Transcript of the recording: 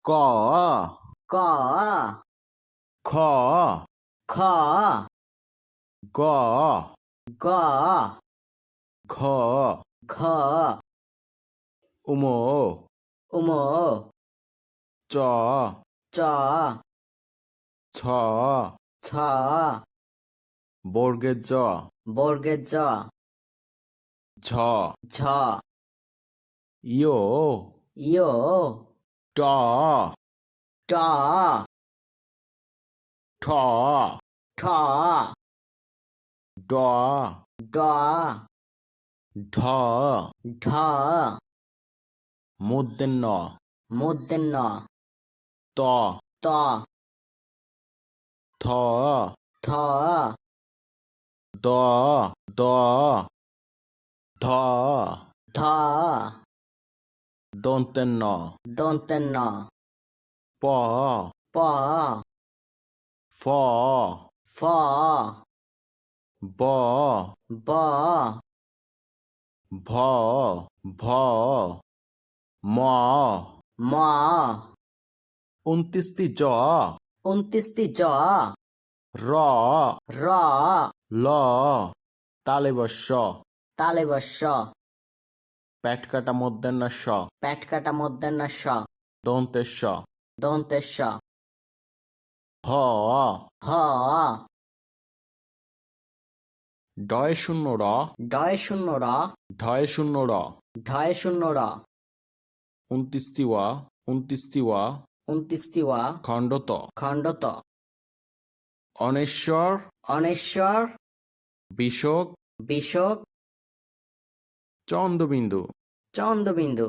ক ক খ খ গ গ ঘ ঘ উম উম চ চ ছ ছ বর্গের জ বর্গের জ ঝ ঝ ইয় ইয় ট ট ঠ ঠ ড ড ঢ ঢ মূর্ধন্য ন মূর্ধন্য ন ত ত থ থ দ দ ধ ধ দন্তের ন দন্তের ন প প ফ ফ ব ব ভ ভ ম ম ২৯টি জ ২৯টি জ র র ল তালে বর্ষ তালে বর্ষ পেট কাটা মধ্যাহ্ন স পেট কাটা মধ্যাহ্ন স দন্তের স দন্তের স হ হ ডয় শূন্য র ডয় শূন্য র ঢয় শূন্য র ঢয় শূন্য র ২৯টি ওয়া ২৯টি ওয়া ২৯টি ওয়া খণ্ডত খণ্ডত অনেশ্বর অনেশ্বর বিষক বিষক চন্দ্রবিন্দু চন্দ্রবিন্দু